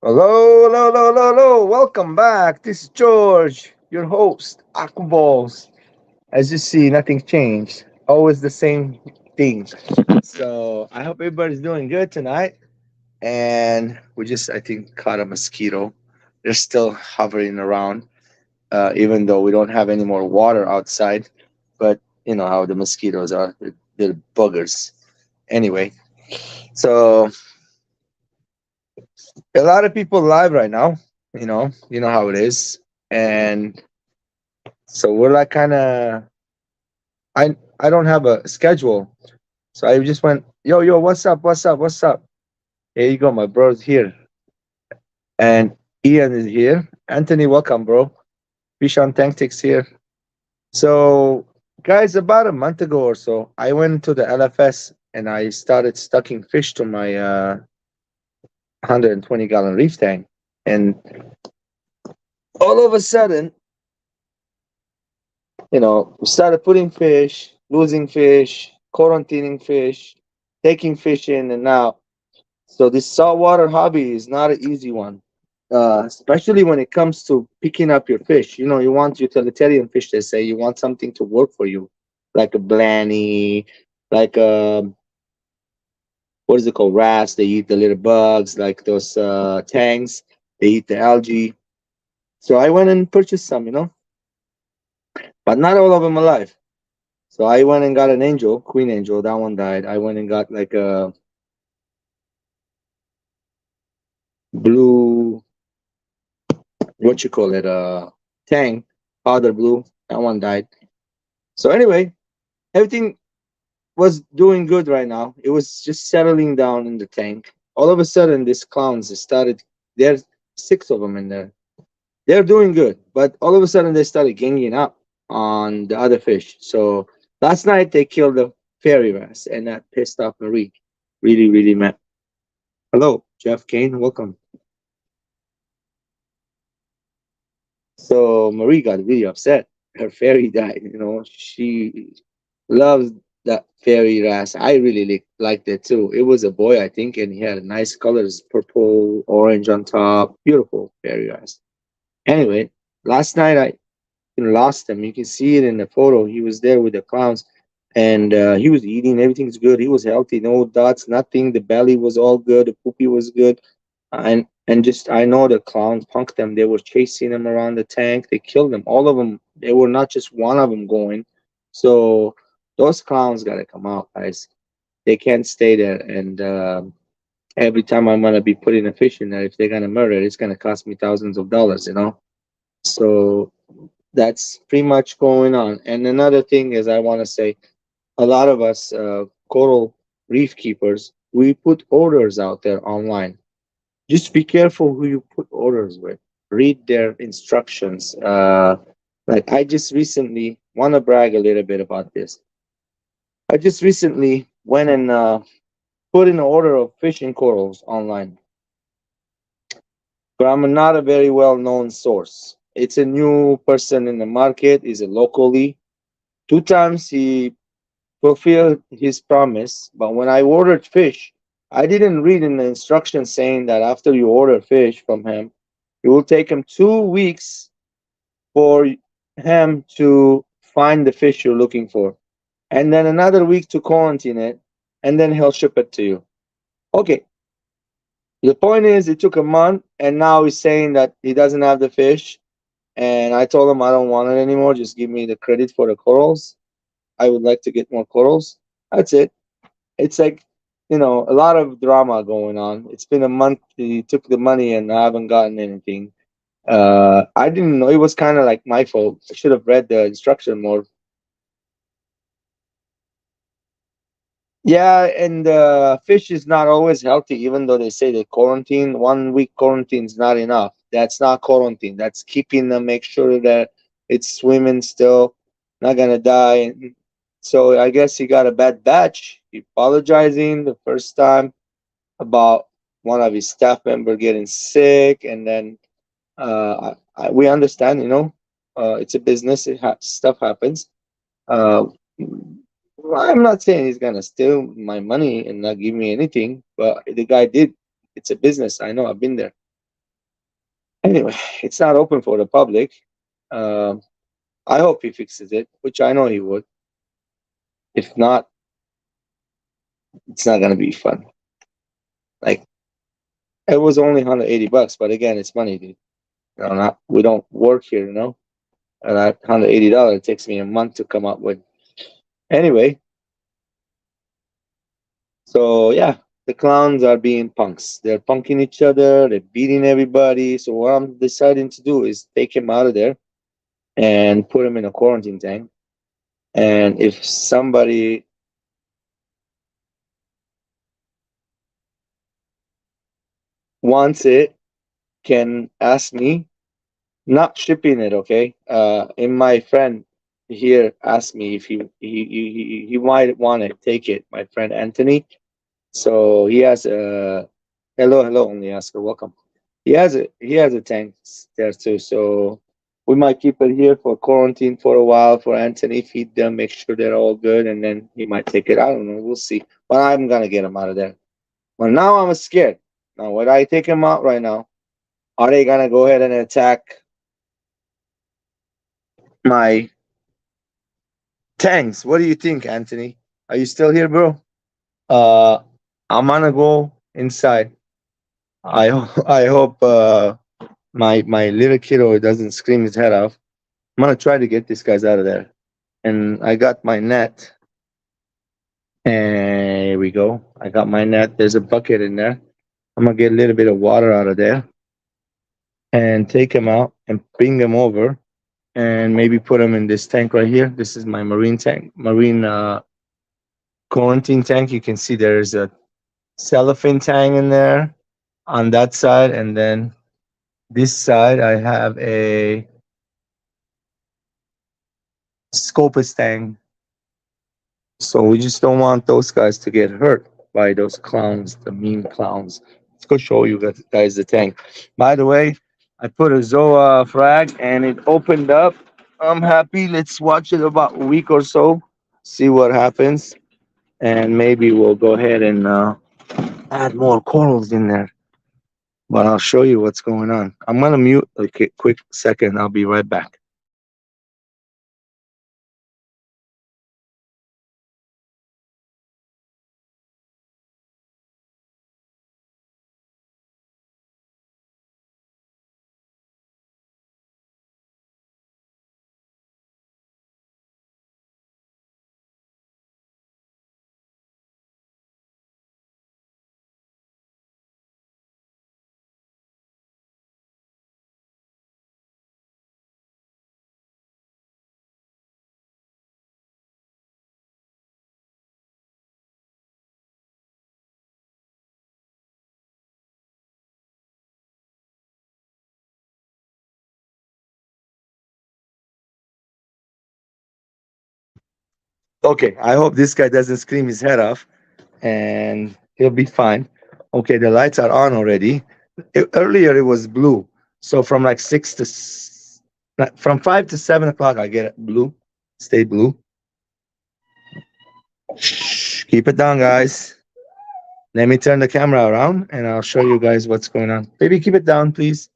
Hello, hello, hello, hello, hello. Welcome back. This is George, your host, Aquaballs. As you see, nothing changed. Always the same thing. So I hope everybody's doing good tonight. And we just, I think, caught a mosquito. They're still hovering around, even though we don't have any more water outside. But you know how the mosquitoes are. They're buggers. Anyway, so a lot of people live right now. You know how it is. And so we're like kind of I don't have a schedule. So I just went, yo, what's up? What's up? What's up? Here you go, my bro's here. And Ian is here. Anthony, welcome, bro. Fish on Tactics here. So guys, about a month ago or so, I went to the LFS and I started stocking fish to my 120-gallon reef tank. And all of a sudden, we started putting fish, losing fish, quarantining fish, taking fish in and out. So this saltwater hobby is not an easy one, especially when it comes to picking up your fish. You want utilitarian fish. They say you want something to work for you, like a blanny, like what is it called, wrasse. They eat the little bugs, like those tangs. They eat the algae. So I went and purchased some, but not all of them alive. So I went and got an angel, queen angel. That one died. I went and got like a blue, what you call it, tang, powder blue. That one died. So anyway, everything was doing good right now. It was just settling down in the tank. All of a sudden, these clowns started. There's six of them in there. They're doing good, but all of a sudden they started ganging up on the other fish. So last night they killed the fairy wrasse, and that pissed off Marie. Really, really mad. Hello, Jeff Kane. Welcome. So Marie got really upset. Her fairy died. She loves that fairy wrasse. I really liked it too. It was a boy, I think, and he had nice colors, purple, orange on top. Beautiful fairy wrasse. Anyway, last night I lost him. You can see it in the photo. He was there with the clowns, and he was eating. Everything's good. He was healthy. No dots, nothing. The belly was all good. The poopy was good. And just I know the clowns punked them. They were chasing them around the tank. They killed them. All of them. They were not just one of them going. So those clowns got to come out, guys. They can't stay there. And every time I'm gonna be putting a fish in there, if they're gonna murder, it's gonna cost me thousands of dollars. So that's pretty much going on. And another thing is, I want to say, a lot of us coral reef keepers, we put orders out there online. Just be careful who you put orders with. Read their instructions. Like I just recently want to brag a little bit about this. I just recently went and put in an order of fishing corals online, but I'm not a very well known source. It's a new person in the market. Is it locally? Two times he fulfilled his promise, but when I ordered fish, I didn't read in the instructions saying that after you order fish from him, it will take him 2 weeks for him to find the fish you're looking for, and then another week to quarantine it, and then he'll ship it to you. Okay, the point is, it took a month, and now he's saying that he doesn't have the fish. And I told him I don't want it anymore. Just give me the credit for the corals. I would like to get more corals. That's it. It's like, a lot of drama going on. It's been a month. He took the money and I haven't gotten anything. I didn't know. It was kind of like my fault. I should have read the instruction more. Yeah, and fish is not always healthy, even though they say they quarantine. 1 week quarantine is not enough. That's not quarantine. That's keeping them, make sure that it's swimming still, not gonna die. So I guess he got a bad batch. He apologizing the first time about one of his staff member getting sick, and then we understand, it's a business. Stuff happens. Uh, I'm not saying he's gonna steal my money and not give me anything, but the guy did. It's a business. I know. I've been there. Anyway, it's not open for the public. Um, I hope he fixes it, which I know he would. If not, it's not gonna be fun. Like it was only $180, but again, it's money, dude. Not we don't work here, And that $180 takes me a month to come up with. Anyway, so yeah, the clowns are being punks. They're punking each other. They're beating everybody. So what I'm deciding to do is take him out of there and put him in a quarantine tank. And if somebody wants it, can ask me. Not shipping it, okay? And my friend here asked me if he might want to take it. My friend Anthony. So he has a hello, only Oscar, welcome. He has a tank there too. So we might keep it here for quarantine for a while for Anthony, feed them, make sure they're all good, and then he might take it. I don't know. We'll see. But I'm gonna get him out of there. Well, now I'm scared. Now, when I take him out right now, are they gonna go ahead and attack my tanks? What do you think, Anthony? Are you still here, bro? Uh, I'm gonna go inside. I hope my little kiddo doesn't scream his head off. I'm gonna try to get these guys out of there. And I got my net. And here we go. I got my net. There's a bucket in there. I'm gonna get a little bit of water out of there and take them out and bring them over and maybe put them in this tank right here. This is my marine tank, marine quarantine tank. You can see there's a cellophane tank in there on that side, and then this side I have a Scopus tank. So we just don't want those guys to get hurt by those clowns, the mean clowns. Let's go show you guys the tank. By the way, I put a Zoa frag and it opened up. I'm happy. Let's watch it about a week or so, see what happens, and maybe we'll go ahead and add more corals in there. But I'll show you what's going on. I'm gonna mute a quick second. I'll be right back. Okay, I hope this guy doesn't scream his head off, and he'll be fine. Okay, the lights are on already. Earlier it was blue, so from like from 5 to 7 o'clock, I get it blue, stay blue. Shh, keep it down, guys. Let me turn the camera around, and I'll show you guys what's going on. Baby, keep it down, please.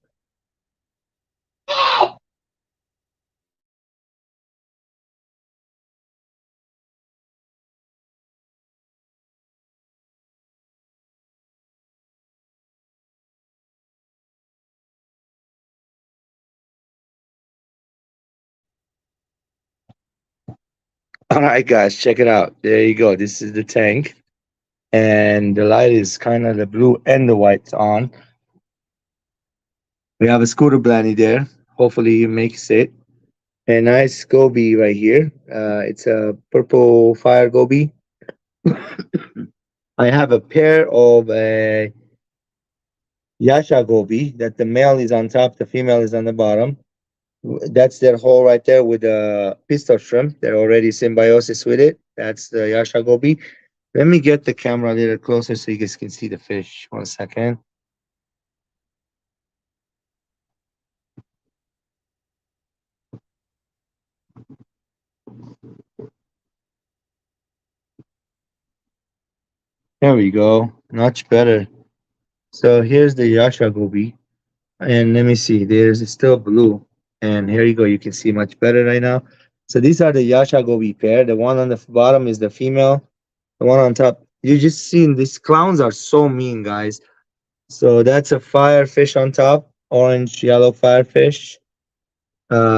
All right, guys, check it out. There you go. This is the tank, and the light is kind of the blue and the white on. We have a scooter blanny there. Hopefully, he makes it. A nice goby right here. It's a purple fire goby. I have a pair of yasha goby that the male is on top, the female is on the bottom. That's their hole right there with the pistol shrimp. They're already symbiosis with it. That's the yasha goby. Let me get the camera a little closer so you guys can see the fish. 1 second. There we go. Much better. So here's the yasha goby. And let me see, there's still blue. And here you go. You can see much better right now. So these are the Yasha Gobi pair. The one on the bottom is the female. The one on top. You just seen these clowns are so mean, guys. So that's a firefish on top, orange yellow firefish.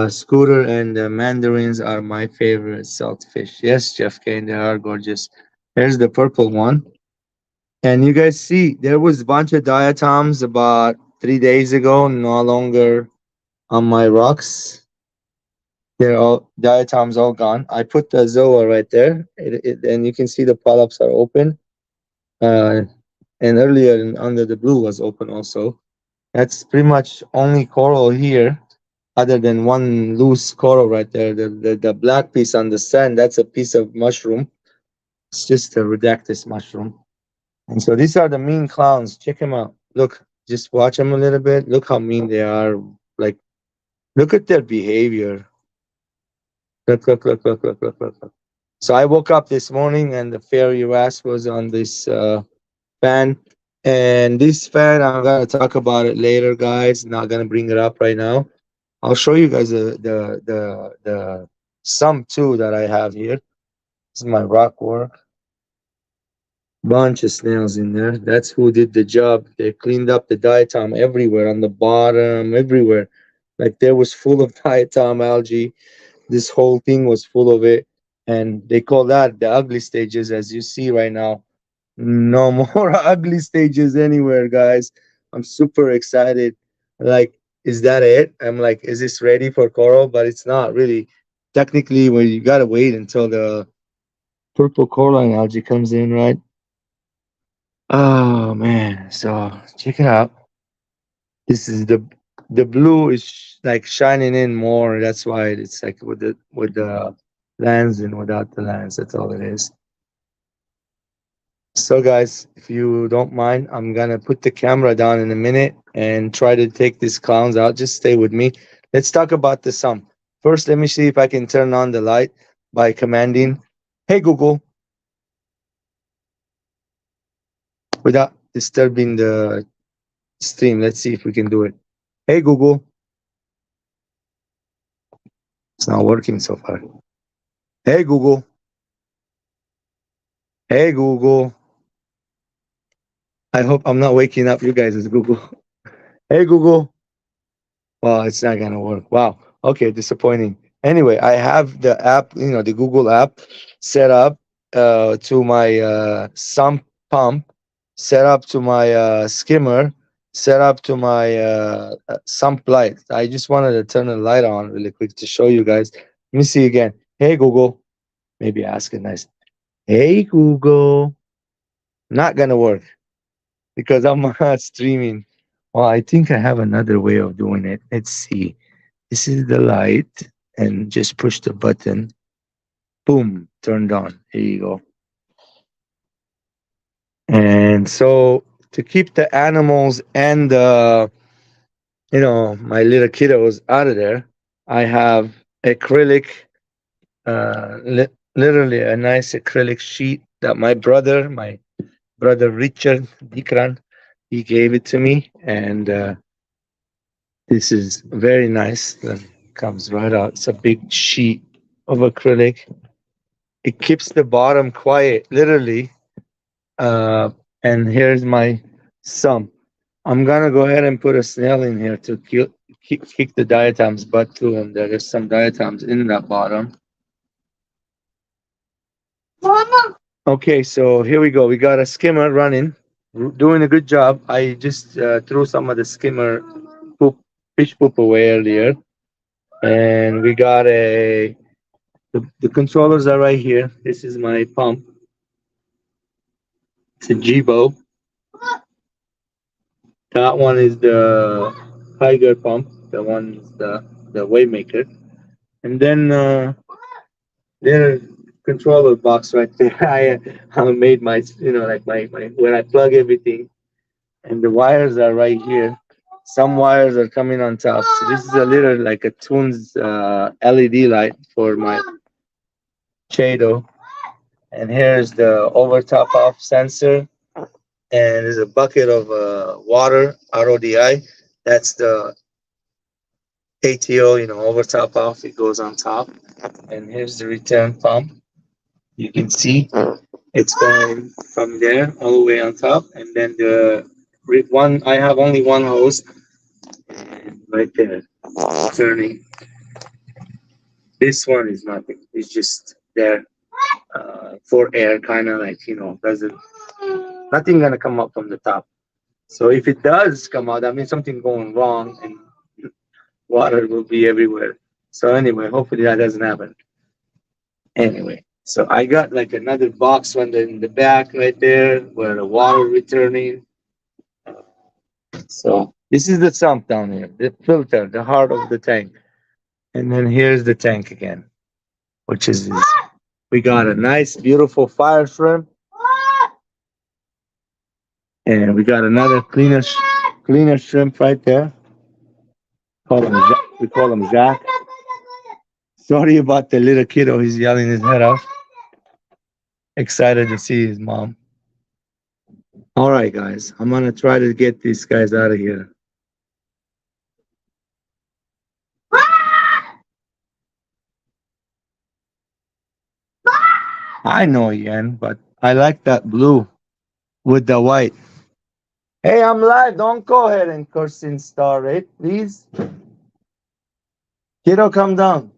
Scooter and mandarins are my favorite saltfish. Yes, Jeff Kane, they are gorgeous. Here's the purple one. And you guys see, there was a bunch of diatoms about 3 days ago, no longer on my rocks. They're all diatoms all gone. I put the zoa right there, and you can see the polyps are open. Uh, and earlier under the blue was open also. That's pretty much only coral here, other than one loose coral right there. The black piece on the sand, that's a piece of mushroom. It's just a redactus mushroom. And so these are the mean clowns. Check them out. Look, just watch them a little bit. Look how mean they are. Like, look at their behavior. Look, look, look, look, look, look, look, look. So I woke up this morning and the fairy wrasse was on this fan. And this fan, I'm gonna talk about it later, guys. Not gonna bring it up right now. I'll show you guys the some too that I have here. This is my rock work. Bunch of snails in there. That's who did the job. They cleaned up the diatom everywhere on the bottom, everywhere. Like there was full of diatom algae. This whole thing was full of it. And they call that the ugly stages, as you see right now. No more ugly stages anywhere, guys. I'm super excited. Like, is that it? I'm like, is this ready for coral? But it's not really. Technically, well, you gotta wait until the purple coralline algae comes in, right? Oh man, so check it out. This is the blue is like shining in more. That's why it's like with the lens and without the lens. That's all it is. So guys, if you don't mind, I'm gonna put the camera down in a minute and try to take these clowns out. Just stay with me. Let's talk about the sum. First, let me see if I can turn on the light by commanding, "Hey Google," without disturbing the stream. Let's see if we can do it. Hey Google. It's not working so far. Hey Google. Hey Google. I hope I'm not waking up you guys as Google. Hey Google. Well, it's not gonna work. Wow. Okay, disappointing. Anyway, I have the app, the Google app set up to my sump pump, set up to my skimmer, set up to my sump light. I just wanted to turn the light on really quick to show you guys. Let me see again. Hey Google. Maybe ask it nice. Hey Google. Not gonna work because I'm not streaming. Well, I think I have another way of doing it. Let's see. This is the light, and just push the button. Boom, turned on. Here you go. And so to keep the animals and my little kiddos out of there, I have acrylic, literally a nice acrylic sheet that my brother Richard Dikran, he gave it to me, and this is very nice. That comes right out. It's a big sheet of acrylic. It keeps the bottom quiet, literally. Uh, and here's my sum. I'm gonna go ahead and put a snail in here to kick the diatoms butt too, and there is some diatoms in that bottom. Okay, so here we go. We got a skimmer running, doing a good job. I just threw some of the skimmer poop, fish poop away earlier, and we got the controllers are right here. This is my pump. It's a Jibo. That one is the Tiger pump. The one is the Waymaker, and then there's controller box right there. I made my like my where I plug everything, and the wires are right here. Some wires are coming on top. So this is a little like a Tunes LED light for my Chado. And here's the over top off sensor. And there's a bucket of water, RODI. That's the ATO, over top off. It goes on top. And here's the return pump. You can see it's going from there all the way on top. And then I have only one hose right there turning. This one is nothing. It's just there for air, kind of like, doesn't, nothing gonna come up from the top. So if it does come out, that means something going wrong and water will be everywhere. So anyway, hopefully that doesn't happen. Anyway, so I got like another box one in the back right there where the water returning. So this is the sump down here, the filter, the heart of the tank. And then here's the tank again, which is this. We got a nice, beautiful fire shrimp, and we got another cleaner shrimp right there. We call him Jack. Sorry about the little kiddo. He's yelling his head off. Excited to see his mom. All right, guys. I'm gonna try to get these guys out of here. I know, Yen, but I like that blue with the white. Hey, I'm live. Don't go ahead and curse and star it, please. Kiddo, come down.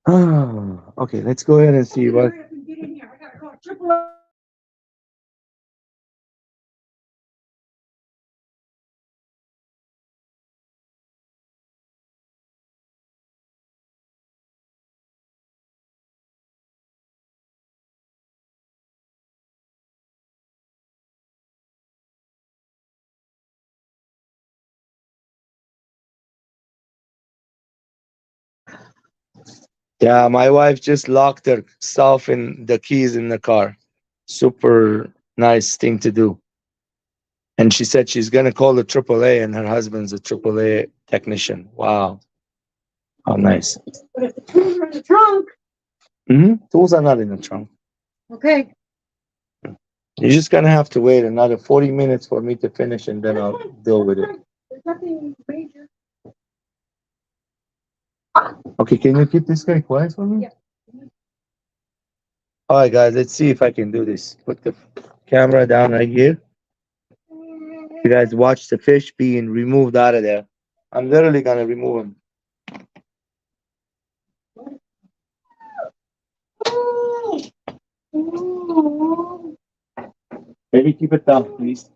Okay, let's go ahead and see what. Yeah, my wife just locked herself in the keys in the car. Super nice thing to do. And she said she's gonna call the AAA, and her husband's a AAA technician. Wow, how nice. But if the tools are in the trunk, Tools are not in the trunk. okay. You're just gonna have to wait another 40 minutes for me to finish, and then I'll deal with it. There's nothing major. Okay, can you keep this guy quiet for me? Yeah. All right, guys, let's see if I can do this. Put the camera down right here. You guys watch the fish being removed out of there. I'm literally gonna remove him. Maybe keep it down, please.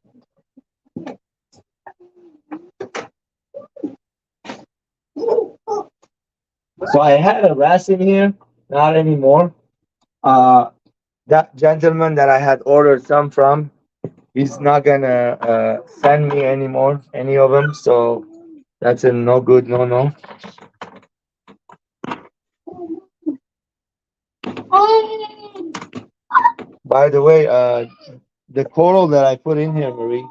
So I had a wrasse in here, not anymore. Uh, that gentleman that I had ordered some from, he's not gonna send me anymore any of them. So that's a no good, no. By the way, the coral that I put in here, Marie,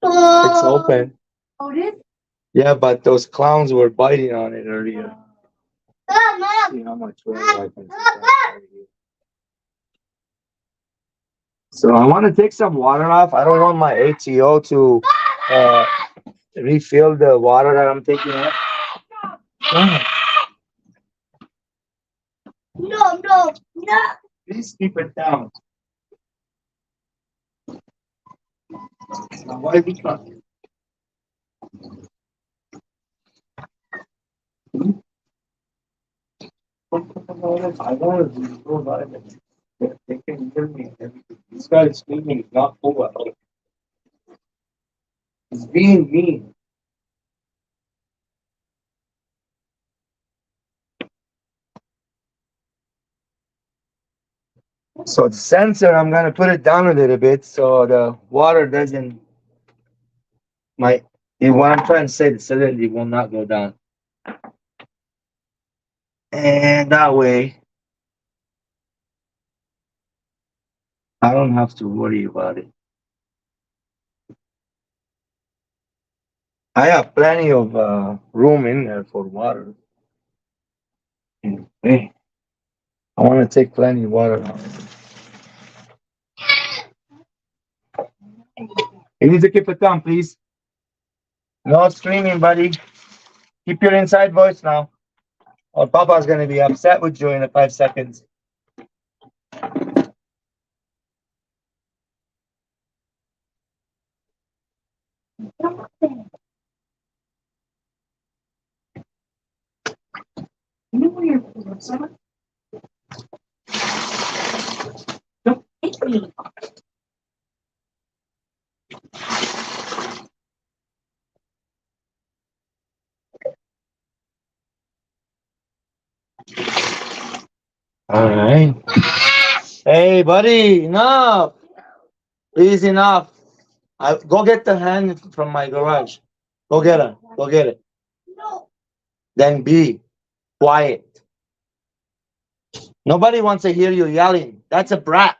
it's open. Oh, it is? Yeah, but those clowns were biting on it earlier. See how much water I can take. So I want to take some water off. I don't want my ATO to refill the water that I'm taking off. No. Please keep it down. Now, why we can't? I want to go live and they can hear me and everything. This guy is speaking is not over. He's being mean. So the sensor, I'm gonna put it down a little bit so the water doesn't. What I'm trying to say, the salinity will not go down, and that way I don't have to worry about it. I have plenty of room in there for water. Hey, I want to take plenty of water out. You need to keep it down, please. No screaming, buddy. Keep your inside voice now. Or Papa's gonna be upset with you in 5 seconds. You know where your clothes are? Don't hit me. All right. Hey, buddy, enough. Please, enough. Go get the hand from my garage. Go get her. Go get it. No. Then be quiet. Nobody wants to hear you yelling. That's a brat.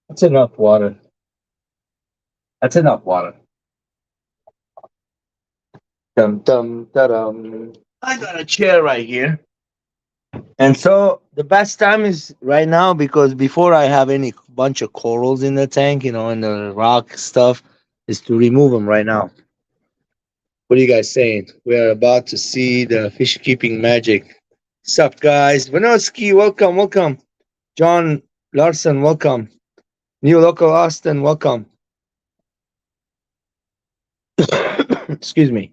That's enough water. That's enough water. Dum dum dum. I got a chair right here. And so the best time is right now because before I have any bunch of corals in the tank, and the rock stuff, is to remove them right now. What are you guys saying? We are about to see the fish keeping magic. Sup, guys? Vanoski, welcome, welcome. John Larson, welcome. New local Austin, welcome. Excuse me.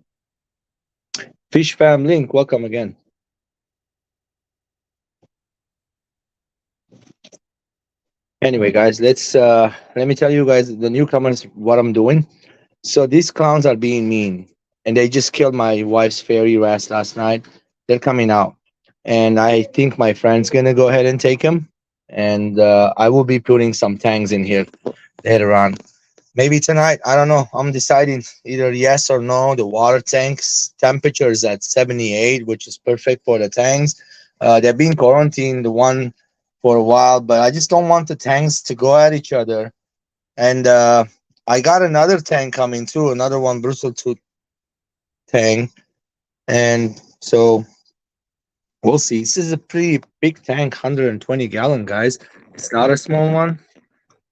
Fish Fam Link, welcome again. Anyway, guys, let me tell you guys the newcomers what I'm doing. So these clowns are being mean, and they just killed my wife's fairy wrasse last night. They're coming out, and I think my friend's gonna go ahead and take them, and I will be putting some tangs in here later on. Maybe tonight. I don't know. I'm deciding either yes or no. The water tanks temperature is at 78, which is perfect for the tanks. They're being quarantined the one for a while, but I just don't want the tanks to go at each other. And I got another tank coming too, another one bristle tooth tank, and so we'll see. This is a pretty big tank, 120-gallon, guys. It's not a small one.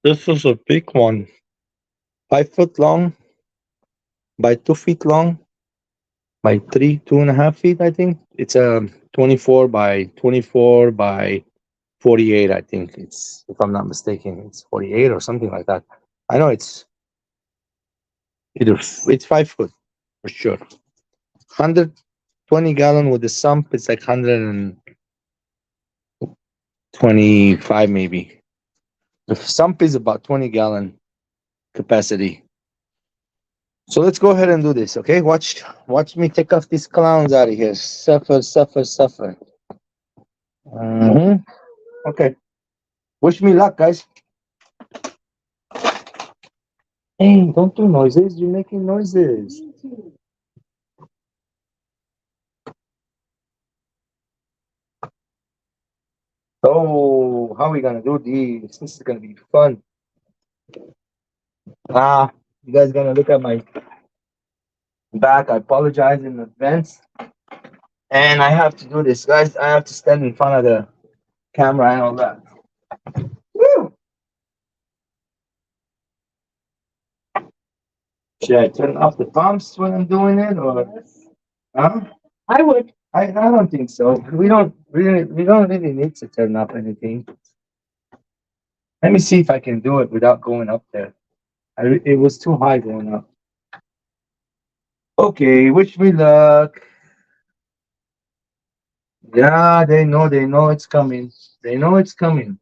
This is a big one, 5 foot long by 2 feet long by 2.5 feet. I think it's a 24 by 24 by 48. I think it's, if I'm not mistaken, it's 48 or something like that. I know it's 5 foot for sure. 120-gallon with the sump. It's like 125 maybe. The sump is about 20-gallon capacity. So let's go ahead and do this, okay? Watch me take off these clowns out of here. Suffer, suffer, suffer. Okay. Wish me luck, guys. Hey, don't do noises. You're making noises. Oh, how are we gonna do this? This is gonna be fun. You guys gonna look at my back. I apologize in advance. And I have to do this, guys. I have to stand in front of the camera and all that. Woo! Should I turn off the pumps when I'm doing it, or huh? I would. I don't think so. We don't really need to turn off anything. Let me see if I can do it without going up there. It was too high going up. Okay, wish me luck. Yeah, they know it's coming. They know it's coming.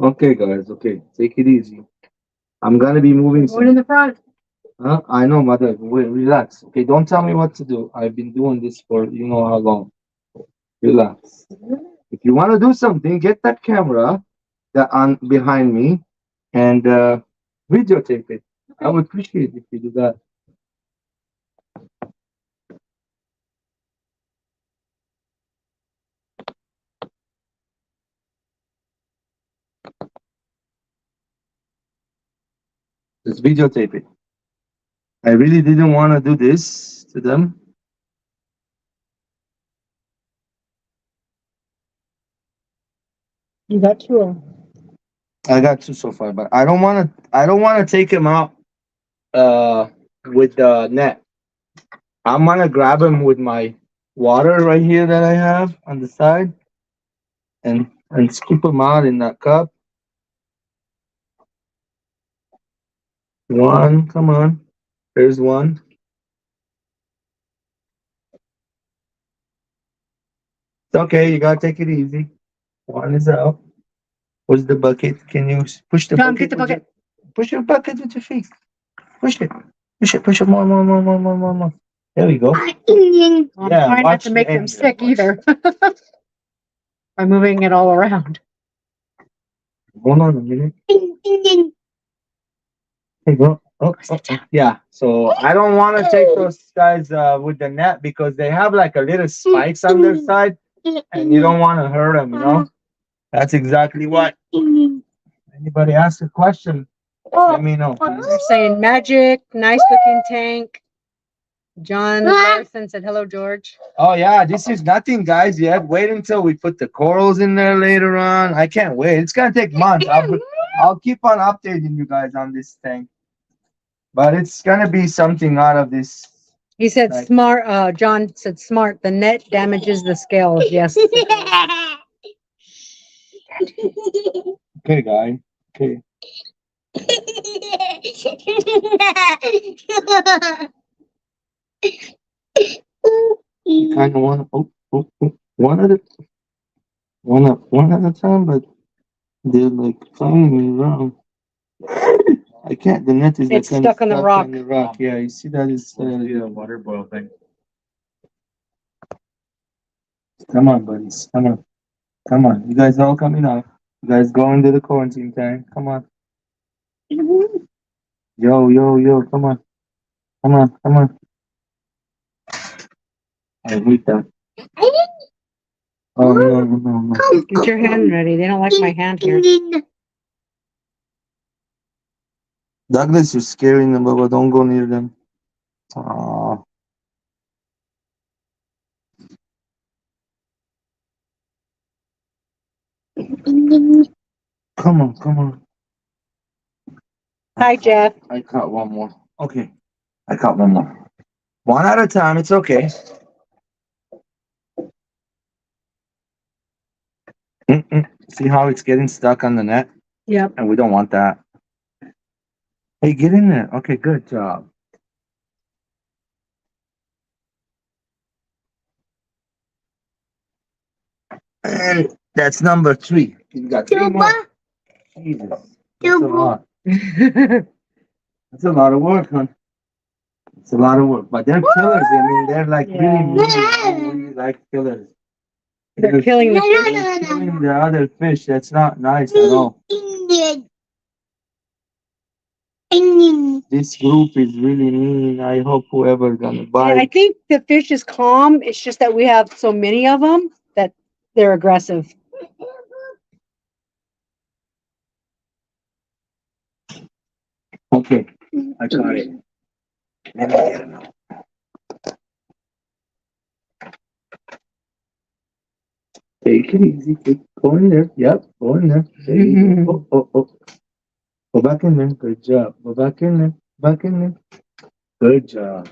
Okay, guys. Okay, take it easy. I'm gonna be moving Going in some. the front. Huh? I know, mother. Wait, relax. Okay, don't tell me what to do. I've been doing this for you know how long. Relax. If you want to do something, get that camera that on behind me and videotape it. I would appreciate if you do that. Just videotape it. I really didn't want to do this to them. You got two of them. I got two so far, but I don't want to. I don't want to take him out with the net. I'm gonna grab him with my water right here that I have on the side, and scoop him out in that cup. One, come on. There's one. It's okay. You gotta take it easy. One is out. Where's the bucket? Can you push the Tom, bucket? get the bucket. Push your bucket with your feet. Push it. Push it. Push it more, more, more, more, more, more, more. There we go. I'm Yeah, trying not watch to the make them end. sick either. By moving it all around. Hold on a minute. Hey, go. Oh, oh, oh. Yeah. So I don't want to take those guys with the net because they have like a little spikes on their side, and you don't want to hurt them. You know. That's exactly what. Anybody ask a question? Let me know. They're saying magic, nice looking tank. John Larson said, hello, George. Oh yeah, this is nothing, guys. Yet wait until we put the corals in there later on. I can't wait. It's gonna take months. I'll keep on updating you guys on this thing, but it's gonna be something out of this. He said, Like, smart. John said, smart. The net damages the scales. Yes. okay, guy. Okay. You kind of want to. One at a one at a time, but they're like playing me around. I can't. The net is like It's stuck on the rock. on the rock. Yeah, you see that is. Yeah, water boil thing. Come on, buddies. Come on. Come on. You guys all coming out. You guys going to the quarantine time. Come on. Yo, yo, yo. Come on. Come on. Come on. I hate that. Oh, no, no, no, no. Get your hand ready. They don't like my hand here. Douglas, you're scaring them, Baba. Don't go near them. Aw. Come on, come on. Hi, Jeff. I caught one more. Okay. I caught one more. One at a time. It's okay. Mm-mm. See how it's getting stuck on the net? Yep. And we don't want that. Hey, get in there. Okay, good job. And that's number 3. You got 3 more. Jesus. That's a lot. That's a lot of work, huh? It's a lot of work. But they're killers. I mean, they're like really, really like killers. They're killing the fish. They're killing the other fish. That's not nice at all. This group is really mean. I hope whoever gonna buy. Yeah, I think the fish is calm. It's just that we have so many of them that they're aggressive. Okay, I got it. Let me get it out. Take it easy. Go in there. Yep, go in there. There you go. Oh, oh, oh. Go back in there. Good job. Go back in there. Back in there. Good job.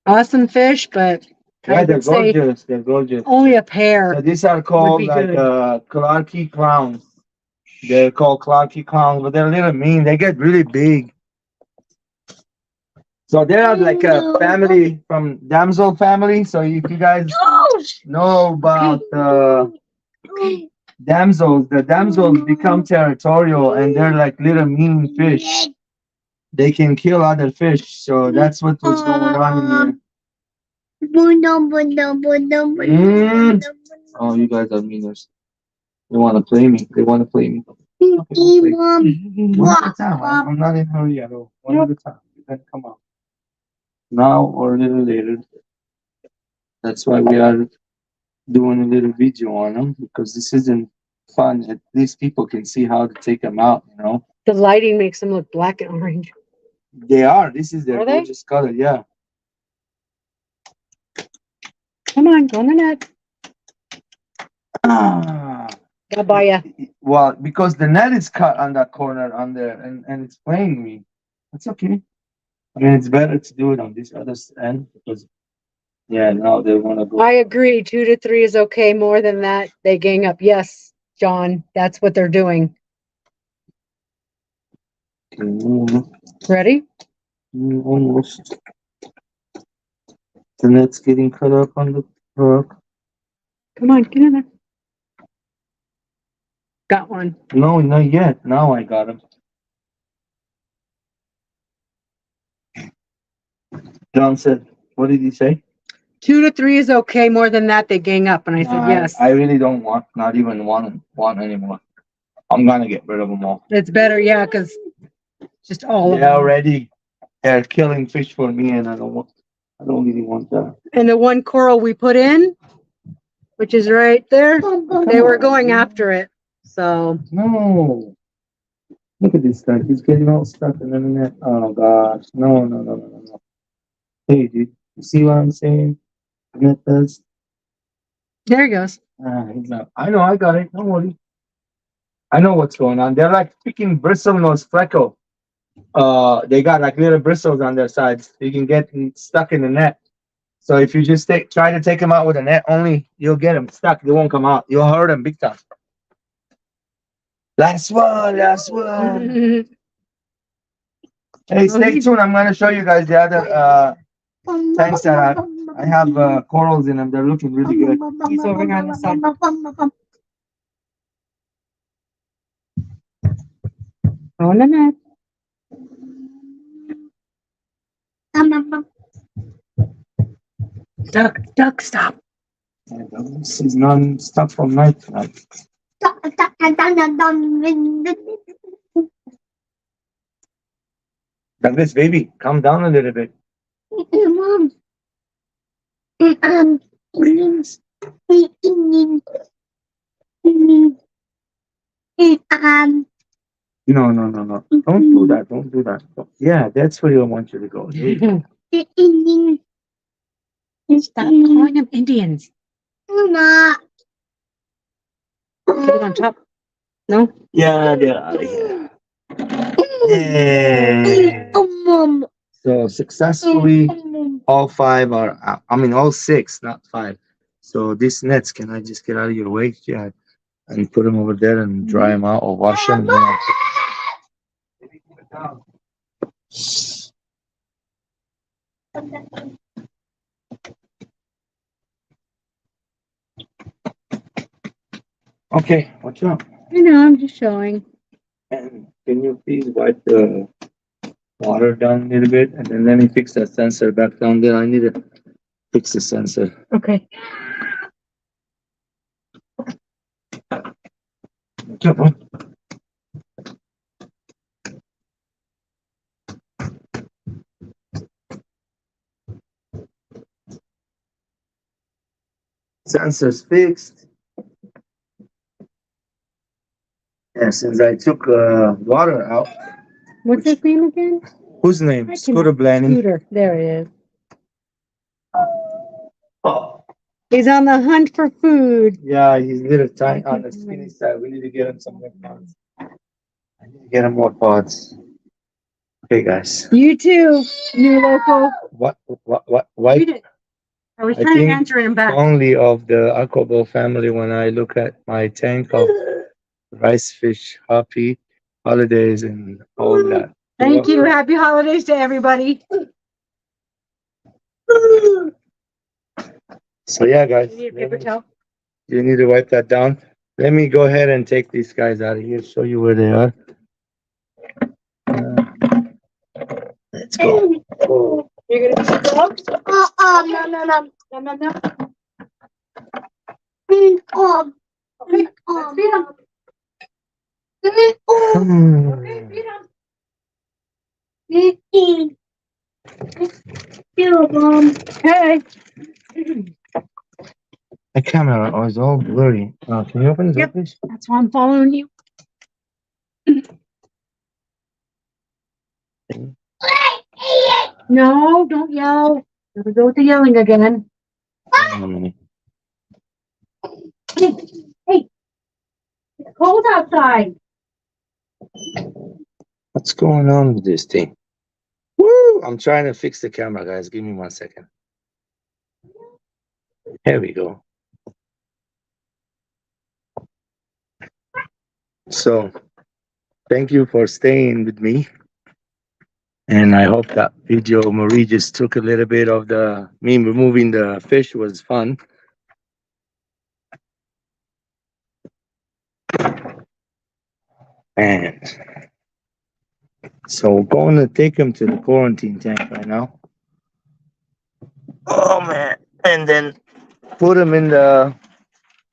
Awesome fish, but Yeah, I they're would say gorgeous. They're gorgeous. only a So pair. these are called be like good. Clarky clowns. They're called Clarky clowns, but they're a little mean. They get really big. So they're like a family from damsel family. So if you guys know about damsels. The damsels become territorial and they're like little mean fish. They can kill other fish. So that's what was going on here. Oh, you guys are meaners. They want to play me. They want to play me. Okay, we'll play. One at a time. I'm not in a hurry at all. One at a time. You can come out now or a little later. That's why we are doing a little video on them because this isn't fun. At least people can see how to take them out. You know. The lighting makes them look black and orange. They are. This is their Are they? gorgeous color. Yeah. Come on, go on the net. Ah. Gotta buy ya. Well, because the net is cut on that corner on there, and it's playing me. It's okay. I mean, it's better to do it on this other end because, yeah, now they want to go. I agree. 2 to 3 is okay. More than that, they gang up. Yes, John, that's what they're doing. Ready? Almost. The net's getting cut up on the hook. Come on, get in there. Got one. No, not yet. Now I got him. John said, what did he say? 2 to 3 is okay. More than that, they gang up. And I said, yes. I really don't not even want anymore. I'm gonna get rid of them all. It's better, yeah, because just all of They're them. already they're killing fish for me, and I don't really want that. And the one coral we put in, which is right there, they were going after it. So No. Look at this guy. He's getting all stuck in the net. Oh gosh. No. Hey, dude. You see what I'm saying? The net does. there he goes. He's not. I know. I got it. Don't worry. I know what's going on. They're like picking bristlenose freckle. They got like little bristles on their sides. You can get stuck in the net. So if you just try to take them out with a net only, you'll get them stuck. They won't come out. You'll hurt them big time. Last one. Hey, stay tuned. I'm gonna show you guys the other tanks that I have corals in them. They're looking really good. He's over here on the side. On the net. Duck, stop. This is non-stop from night tonight. Douglas, baby, calm down a little bit. Mom. Please. No. Don't do that. Don't do that. Yeah, that's where I want you to go. Stop calling them Indians. Mama. Get it on top. No? Yeah, they're out of here. Yay. Mom. So successfully, all 5 are out. I mean, all 6, not 5. So these nets, can I just get out of your way? Yeah, and put them over there and dry them out or wash them. Okay, watch out. I know, I'm just showing. And can you please wipe the water down a little bit, and then let me fix that sensor back down there. I need to fix the sensor. Okay. Sensor's fixed. Yeah, since I took water out. What's his name again? Whose name? Scooter Blaney. Scooter. There it is. Oh. He's on the hunt for food. Yeah, he's a little tight on the skinny side. We need to get him some more pods. I need to get him more pods. Okay, guys. You too, new local. What? Read it. I was I trying to think answer him back. only of the Aquabo family when I look at my tank of rice fish, happy holidays, and all that. Thank you. Happy holidays to everybody. So yeah, guys, You need a paper towel? you need to wipe that down. Let me go ahead and take these guys out of here, show you where they are. Uh, let's go. You're gonna eat the dogs? No, no, no. No, no, no. Okay, let's feed them. Okay, feed them. Hey. The camera was all blurry. Can you open this Yep. up, please? That's why I'm following you. No, don't yell. Never go with the yelling again. Hang on a minute. Hey, hey, it's cold outside. What's going on with this thing? Woo! I'm trying to fix the camera, guys. Give me 1 second. Here we go. So, thank you for staying with me. And I hope that video Marie just took a little bit of me removing the fish was fun. And so we're going to take him to the quarantine tank right now. Oh man. And then put him in the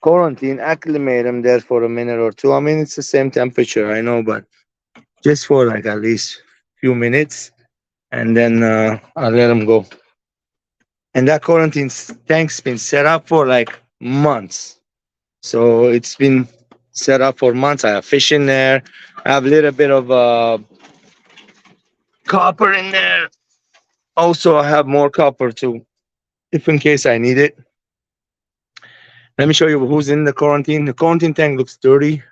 quarantine, acclimate him there for a minute or two. I mean, it's the same temperature, I know, but just for like at least few minutes. And then I'll let him go. And that quarantine tank's been set up for like months. So it's been set up for months. I have fish in there. I have a little bit of copper in there. Also, I have more copper too, if in case I need it. Let me show you who's in the quarantine. The quarantine tank looks dirty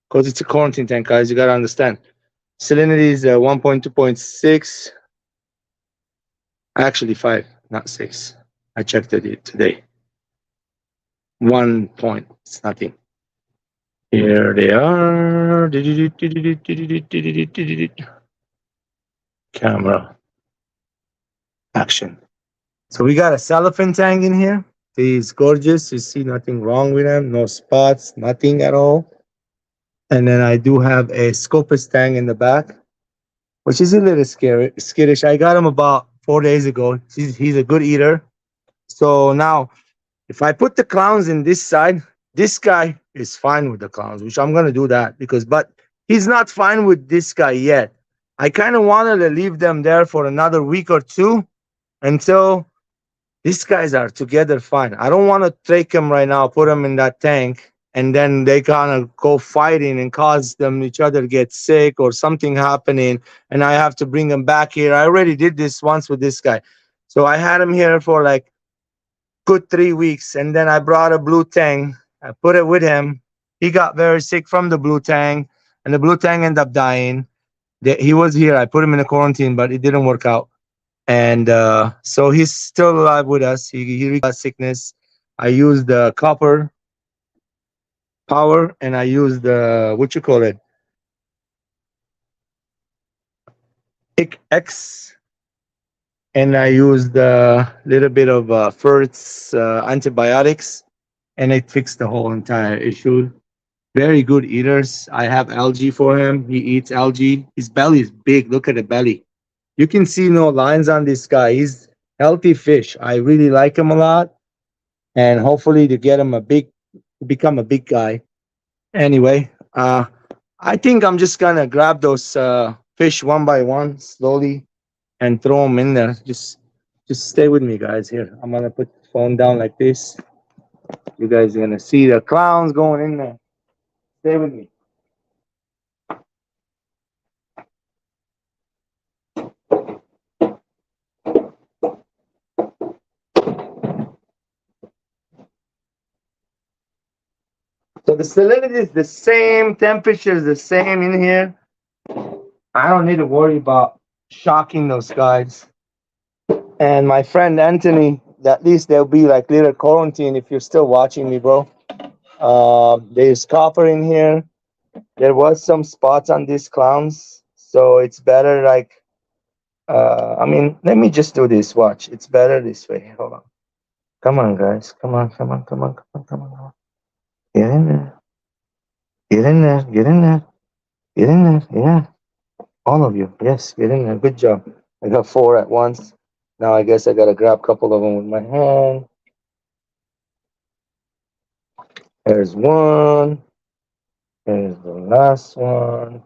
because it's a quarantine tank, guys. You got to understand. Salinity is 1.2.6. Actually, 5, not 6. I checked it today. 1 point. It's nothing. Here they are. Camera. Action. So we got a cellophane tank in here. He's gorgeous. You see nothing wrong with him. No spots, nothing at all. And then I do have a Scopus tank in the back, which is a little skittish. I got him about 4 days ago. He's a good eater. So now, if I put the clowns in this side, this guy is fine with the clowns, which I'm gonna do that but he's not fine with this guy yet. I kind of wanted to leave them there for another week or two until these guys are together fine. I don't want to take them right now, put them in that tank, and then they kind of go fighting and cause them each other get sick or something happening, and I have to bring them back here. I already did this once with this guy. So I had him here for like good 3 weeks, and then I brought a blue tang. I put it with him. He got very sick from the blue tang, and the blue tang ended up dying. He was here. I put him in a quarantine, but it didn't work out. And so he's still alive with us. He got sickness. I used the copper power, and I used the what you call it, X, and I used a little bit of first antibiotics, and it fixed the whole entire issue. Very good eaters. I have algae for him. He eats algae. His belly is big. Look at the belly. You can see no lines on this guy. He's healthy fish. I really like him a lot, and hopefully to get him become a big guy. Anyway, I think I'm just gonna grab those fish one by one slowly and throw them in there. Just stay with me, guys. Here, I'm gonna put the phone down like this. You guys are gonna see the clowns going in there. Stay with me. So the salinity is the same, temperature is the same in here. I don't need to worry about shocking those guys. And my friend Anthony, at least there'll be like little quarantine if you're still watching me, bro. There's copper in here. There was some spots on these clowns, so it's better like, I mean, let me just do this, watch. It's better this way, hold on. Come on, guys, come on. Get in there. Get in there. Get in there. Get in there. Yeah. All of you. Yes. Get in there. Good job. I got four at once. Now I guess I gotta grab a couple of them with my hand. There's one. There's the last one.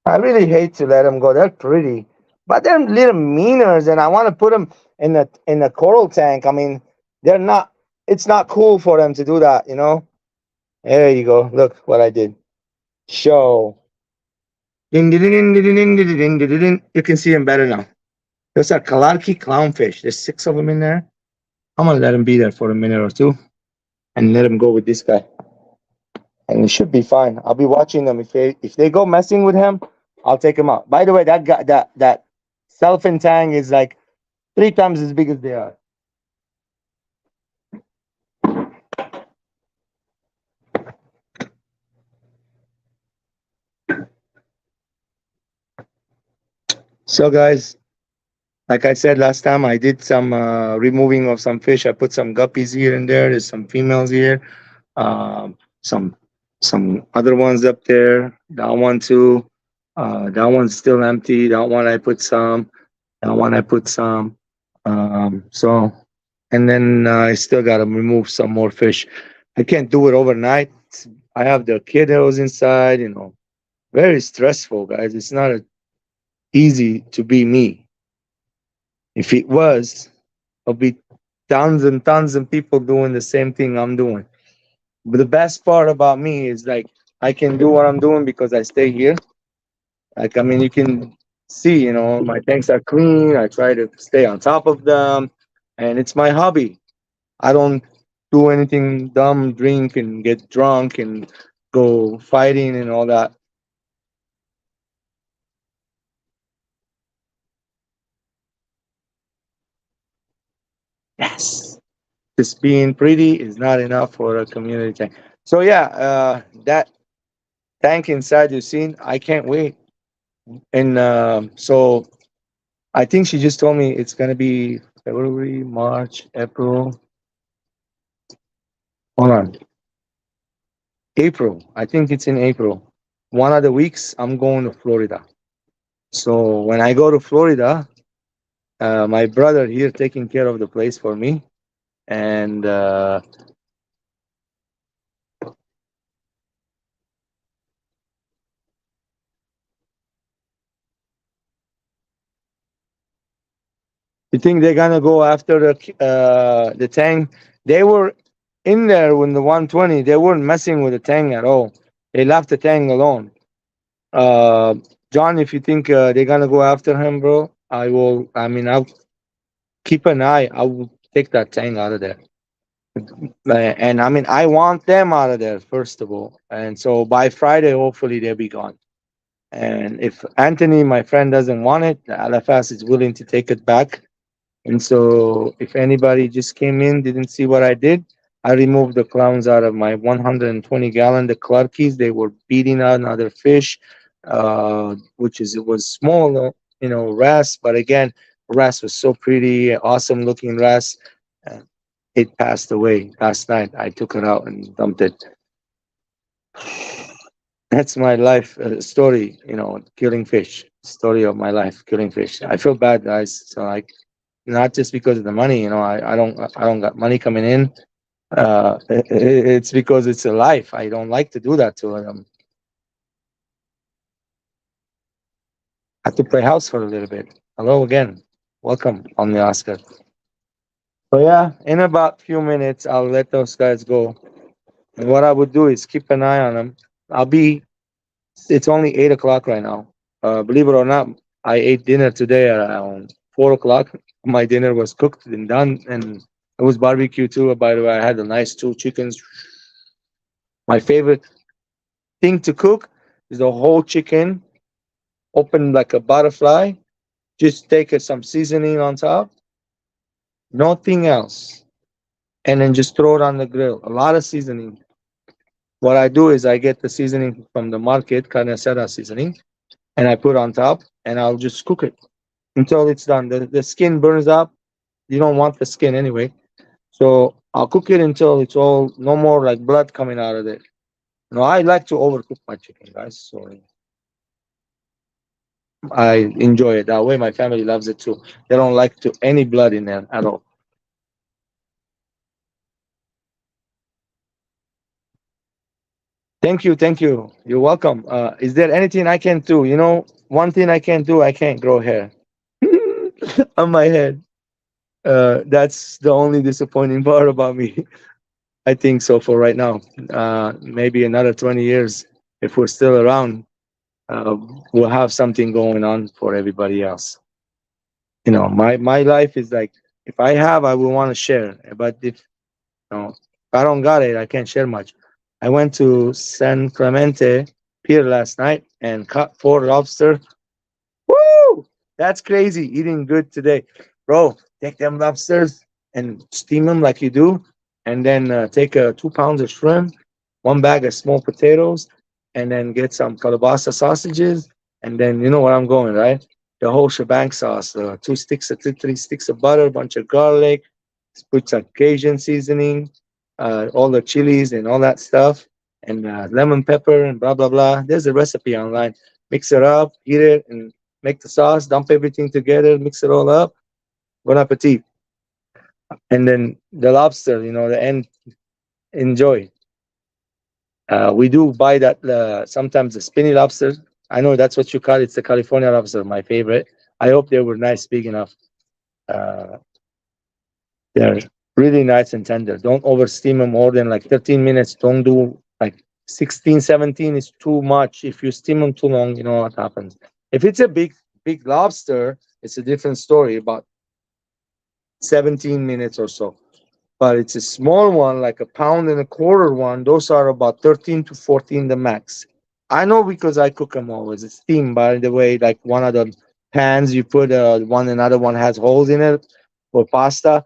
I really hate to let them go. They're pretty, but they're little meaners, and I want to put them in a coral tank. I mean, they're not. It's not cool for them to do that, you know. There you go. Look what I did. Show. Ding, ding, ding, ding, ding, ding, ding, ding, ding. You can see them better now. Those are Kalarki clownfish. There's six of them in there. I'm gonna let them be there for a minute or two, and let them go with this guy, and it should be fine. I'll be watching them. If they go messing with him, I'll take him out. By the way, that guy that Selfin Tang is like three times as big as they are. So guys, like I said last time, I did some removing of some fish. I put some guppies here and there. There's some females here. Um, some other ones up there. That one too. That one's still empty. That one I put some. That one I put some. So, and then I still got to remove some more fish. I can't do it overnight. I have the kiddos inside. Very stressful, guys. It's not easy to be me. If it was, there'll be tons and tons of people doing the same thing I'm doing. But the best part about me is like I can do what I'm doing because I stay here. Like I mean, you can see, my tanks are clean. I try to stay on top of them, and it's my hobby. I don't do anything dumb, drink and get drunk and go fighting and all that. Yes, just being pretty is not enough for a community tank. So yeah, that tank inside you seen, I can't wait. And so I think she just told me it's gonna be February, March, April. Hold on, April. I think it's in April. One of the weeks I'm going to Florida. So when I go to Florida, my brother here taking care of the place for me, and you think they're gonna go after the Tang? They were in there when the 120. They weren't messing with the Tang at all. They left the Tang alone. Uh, John, if you think they're gonna go after him, bro, I will. I mean, I'll keep an eye. I will take that Tang out of there. And I mean, I want them out of there first of all. And so by Friday, hopefully they'll be gone. And if Anthony, my friend, doesn't want it, the LFS is willing to take it back. And so if anybody just came in, didn't see what I did, I removed the clowns out of my 120-gallon, the Clarkies. They were beating out another fish, it was small, wrasse. But again, wrasse was so pretty, awesome looking wrasse. Uh, it passed away last night. I took it out and dumped it. That's my life story, killing fish. Story of my life, killing fish. I feel bad, guys. So like, not just because of the money, I don't got money coming in. It's because it's a life. I don't like to do that to them. I have to play house for a little bit. Hello again. Welcome on the Oscar. So yeah, in about few minutes, I'll let those guys go. And what I would do is keep an eye on them. I'll be. It's only 8 o'clock right now. Believe it or not, I ate dinner today at around 4 o'clock. My dinner was cooked and done, and it was barbecue too. By the way, I had a nice two chickens. My favorite thing to cook is the whole chicken, open like a butterfly. Just take some seasoning on top, nothing else, and then just throw it on the grill. A lot of seasoning. What I do is I get the seasoning from the market, carne asada seasoning, and I put on top, and I'll just cook it until it's done. The skin burns up. You don't want the skin anyway. So I'll cook it until it's all no more like blood coming out of it. No, I like to overcook my chicken, guys. So I enjoy it that way. My family loves it too. They don't like to any blood in there at all. Thank you, thank you. You're welcome. Is there anything I can do? You know, one thing I can't do, I can't grow hair on my head. That's the only disappointing part about me. I think so for right now. Maybe another 20 years, if we're still around, uh, we'll have something going on for everybody else. You know, my life is like, if I have, I will want to share. But if, you know, if I don't got it, I can't share much. I went to San Clemente Pier last night and caught 4 lobster. Woo! That's crazy. Eating good today. Bro, take them lobsters and steam them like you do. And then take 2 pounds of shrimp, 1 bag of small potatoes, and then get some calabasa sausages. And then you know where I'm going, right? The whole shebang sauce, 2 sticks of 3 sticks of butter, a bunch of garlic, put some Cajun seasoning, all the chilies and all that stuff, and lemon pepper and blah, blah, blah. There's a recipe online. Mix it up, eat it, and make the sauce, dump everything together, mix it all up. Bon appetit. And then the lobster, you know, the end, enjoy. We do buy that sometimes the spinny lobster. I know that's what you call it. It's the California lobster, my favorite. I hope they were nice, big enough. Uh, they're really nice and tender. Don't over steam them more than like 13 minutes. Don't do like 16, 17 is too much. If you steam them too long, you know what happens. If it's a big lobster, it's a different story. About 17 minutes or so. But it's a small one, like a pound and a quarter one. Those are about 13 to 14 the max. I know because I cook them always. It's steam, by the way. Like one of the pans, you put one, another one has holes in it for pasta,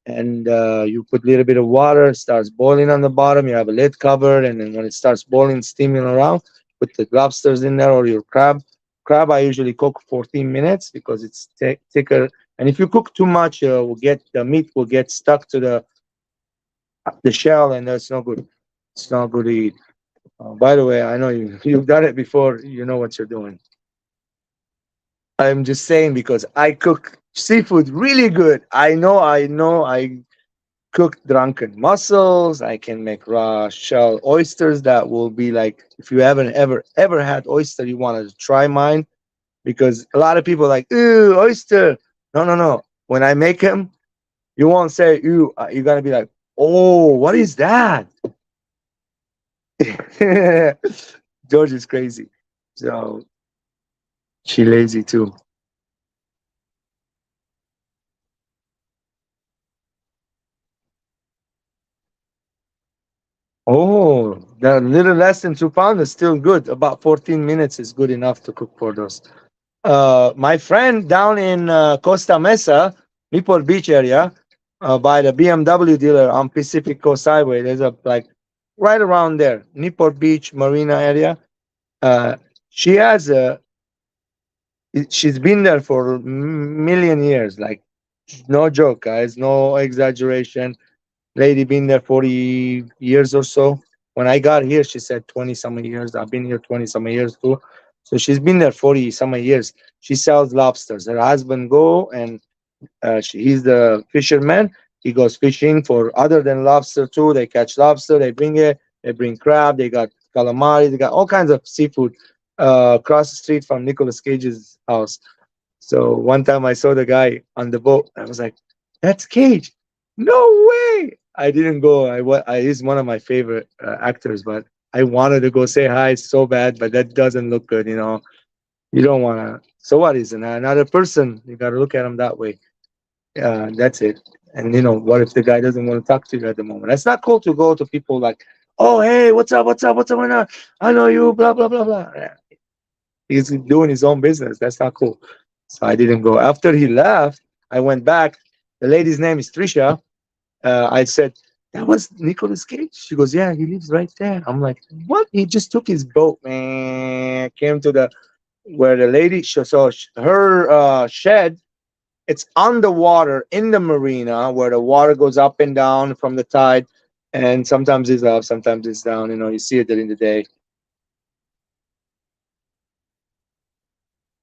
and you put a little bit of water. It starts boiling on the bottom. You have a lid covered, and then when it starts boiling, steaming around, put the lobsters in there or your crab. Crab, I usually cook 14 minutes because it's thicker. And if you cook too much, will get the meat will get stuck to the shell, and that's no good. It's not good to eat. By the way, I know you've done it before. You know what you're doing. I'm just saying because I cook seafood really good. I know. I cook drunken mussels. I can make raw shell oysters that will be like, if you haven't ever had oyster, you want to try mine, because a lot of people are like, ooh, oyster. No, no, no. When I make them, you won't say ooh. You're gonna be like, oh, what is that? George is crazy. So she lazy too. Oh, the little less than 2 pounds is still good. About 14 minutes is good enough to cook for those. My friend down in Costa Mesa, Newport Beach area, by the BMW dealer on Pacific Coast Highway. There's a like right around there, Newport Beach Marina area. Uh, she has a. She's been there for million years. Like no joke, guys, no exaggeration. Lady been there 40 years or so. When I got here, she said 20 some years. I've been here 20 some years too. So she's been there 40 some years. She sells lobsters. Her husband go and he's the fisherman. He goes fishing for other than lobster too. They catch lobster. They bring it. They bring crab. They got calamari. They got all kinds of seafood across the street from Nicolas Cage's house. So one time I saw the guy on the boat. I was like, "That's Cage." No way! I didn't go. He's one of my favorite actors, but I wanted to go say hi so bad, but that doesn't look good. You know, you don't want to. So what is another person? You got to look at him that way. That's it. And you know, what if the guy doesn't want to talk to you at the moment? That's not cool to go to people like, "Oh, hey, what's up? What's up? What's up? I know you." Blah blah blah blah. Yeah, he's doing his own business. That's not cool. So I didn't go. After he left, I went back. The lady's name is Trisha. I said, "That was Nicolas Cage." She goes, "Yeah, he lives right there." I'm like, "What?" He just took his boat, man. Came to the where the lady, so her shed, it's underwater in the marina where the water goes up and down from the tide. and sometimes it's up, sometimes it's down. You see it during the day.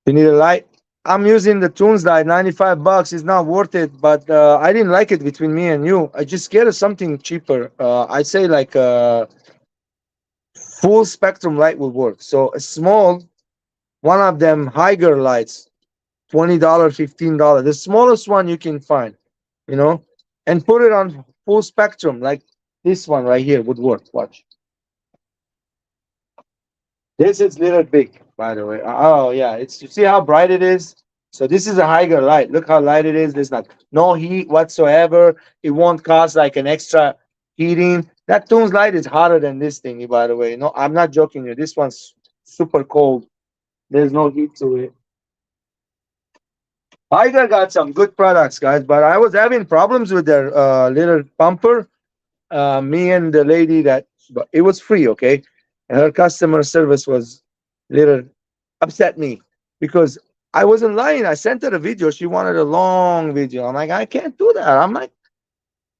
You need a light. I'm using the Tunes light, $95. It's not worth it, but I didn't like it between me and you. I just get something cheaper. I say like full spectrum light will work. So a small, one of them higher lights, $20, $15, the smallest one you can find, you know, and put it on full spectrum like this one right here would work. Watch. This is little big, by the way. Oh yeah, it's you see how bright it is. So this is a higher light. Look how light it is. There's not no heat whatsoever. It won't cause like an extra heating. That Tunes light is hotter than this thingy, by the way. No, I'm not joking you. This one's super cold. There's no heat to it. Tiger got some good products, guys, but I was having problems with their little pumper. Me and the lady that, but it was free, okay? And her customer service was little upset me because I wasn't lying. I sent her a video. She wanted a long video. I'm like, I can't do that. I'm like,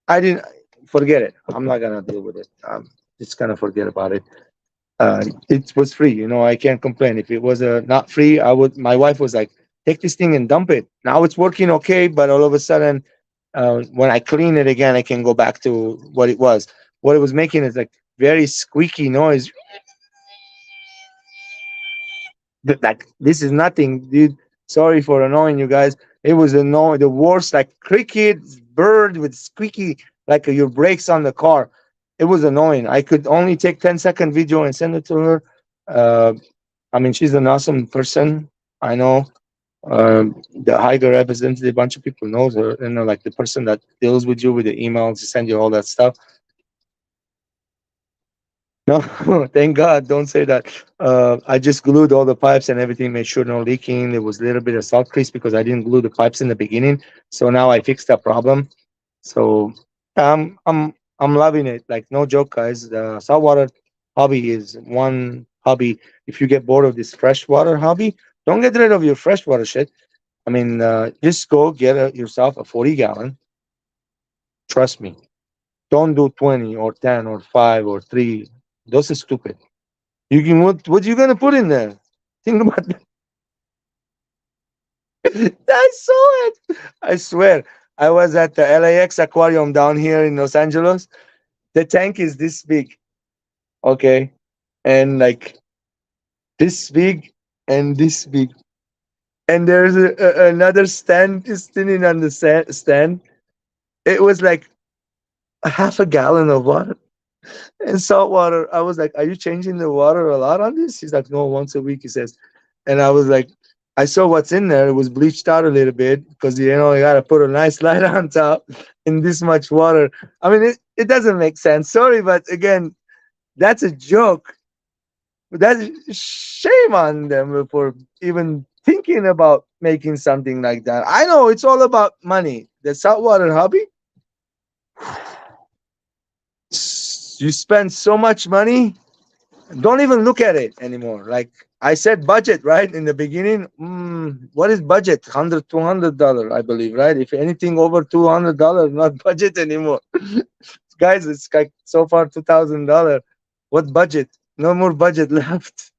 I didn't forget it. I'm not gonna deal with it. Just gonna forget about it. It was free. I can't complain. If it was not free, I would. My wife was like, take this thing and dump it. Now it's working okay, but all of a sudden, when I clean it again, I can go back to what it was. What it was making is like very squeaky noise. Like this is nothing, dude. Sorry for annoying you guys. It was annoying, the worst, like cricket bird with squeaky, like your brakes on the car. It was annoying. I could only take 10-second video and send it to her. Uh, I mean, she's an awesome person. I know. The higher representative, a bunch of people knows her. Like the person that deals with you with the emails, send you all that stuff. No, thank God. Don't say that. I just glued all the pipes and everything, made sure no leaking. There was a little bit of salt crease because I didn't glue the pipes in the beginning. So now I fixed that problem. So I'm loving it. Like no joke, guys. The saltwater hobby is one hobby. If you get bored of this freshwater hobby, don't get rid of your freshwater shit. I mean, just go get yourself a 40-gallon. Trust me. Don't do 20 or 10 or 5 or 3. Those are stupid. You can what you gonna put in there? Think about that. I saw it. I swear. I was at the LAX aquarium down here in Los Angeles. The tank is this big, okay, and like this big and this big, and there's another stand is sitting on the stand. It was like a half a gallon of water and salt water. I was like, "Are you changing the water a lot on this?" He's like, "No, once a week." He says, and I was like, I saw what's in there. It was bleached out a little bit because you got to put a nice light on top in this much water. I mean, it doesn't make sense. Sorry, but again, that's a joke. That's shame on them for even thinking about making something like that. I know it's all about money. The saltwater hobby, you spend so much money, don't even look at it anymore. Like I said, budget, right? In the beginning, what is budget? $100, $200, I believe, right? If anything over $200, not budget anymore. Guys, it's like so far $2,000. What budget? No more budget left.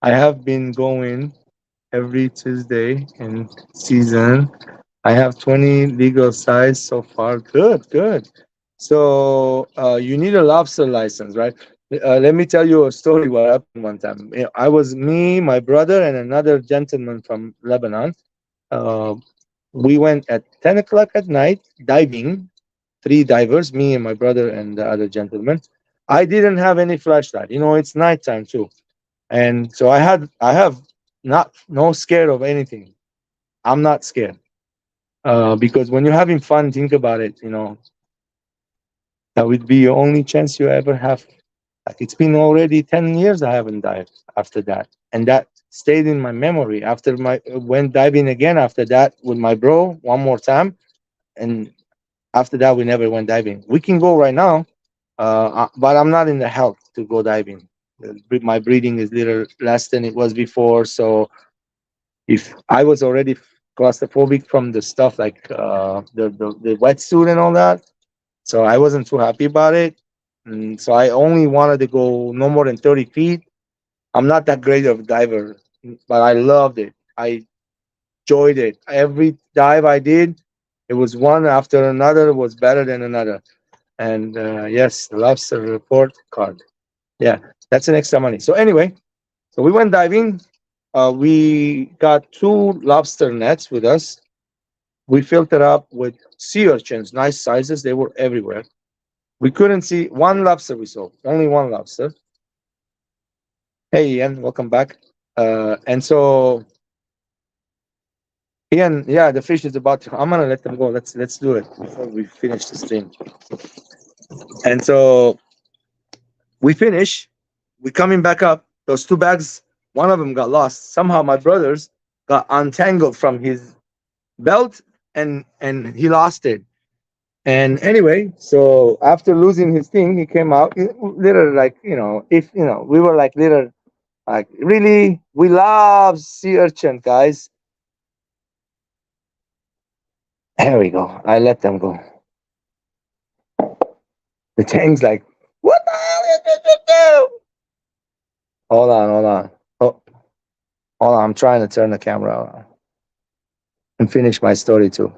I have been going every Tuesday in season. I have 20 legal size so far. Good, good. So you need a lobster license, right? Let me tell you a story. What happened one time? I was me, my brother, and another gentleman from Lebanon. Uh, we went at 10 o'clock at night diving. Three divers, me and my brother and the other gentleman. I didn't have any flashlight. It's nighttime too, and so I have not no scared of anything. I'm not scared because when you're having fun, think about it. That would be your only chance you ever have. Like it's been already 10 years I haven't dived after that, and that stayed in my memory. After my went diving again after that with my bro one more time, and after that we never went diving. We can go right now, but I'm not in the health to go diving. My breathing is little less than it was before. So if I was already claustrophobic from the stuff like the wetsuit and all that, so I wasn't too happy about it. So I only wanted to go no more than 30 feet. I'm not that great of a diver, but I loved it. I enjoyed it. Every dive I did, it was one after another was better than another. And yes, the lobster report card. Yeah, that's an extra money. So anyway, so we went diving. We got two lobster nets with us. We filled it up with sea urchins, nice sizes. They were everywhere. We couldn't see one lobster we saw, only one lobster. Hey, Ian, welcome back. And so, Ian, yeah, the fish is about to. I'm gonna let them go. Let's do it before we finish the stream. And so we finish. We coming back up. Those two bags, one of them got lost. Somehow my brothers got untangled from his belt, and he lost it. And anyway, so after losing his thing, he came out. Little like if we were like little like really, we love sea urchin, guys. There we go. I let them go. The Tang's like, what the hell is this to do? Hold on, hold on. Oh, hold on. I'm trying to turn the camera on and finish my story too.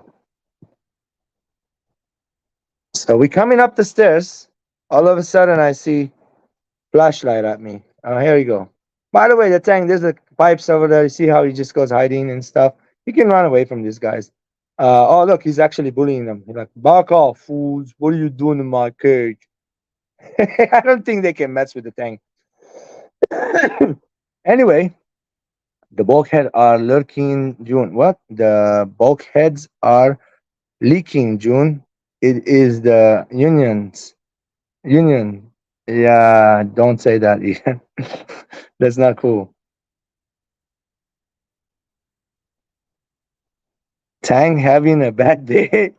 So we coming up the stairs. All of a sudden, I see flashlight at me. Oh, here you go. By the way, the Tang, there's the pipes over there. You see how he just goes hiding and stuff. He can run away from these guys. Oh, look, he's actually bullying them. He's like, back off, fools. What are you doing in my cage? I don't think they can mess with the Tang. Anyway, the bulkhead are lurking, June. What? The bulkheads are leaking, June. It is the unions. Union. Yeah, don't say that, Ian. That's not cool. Tang having a bad day.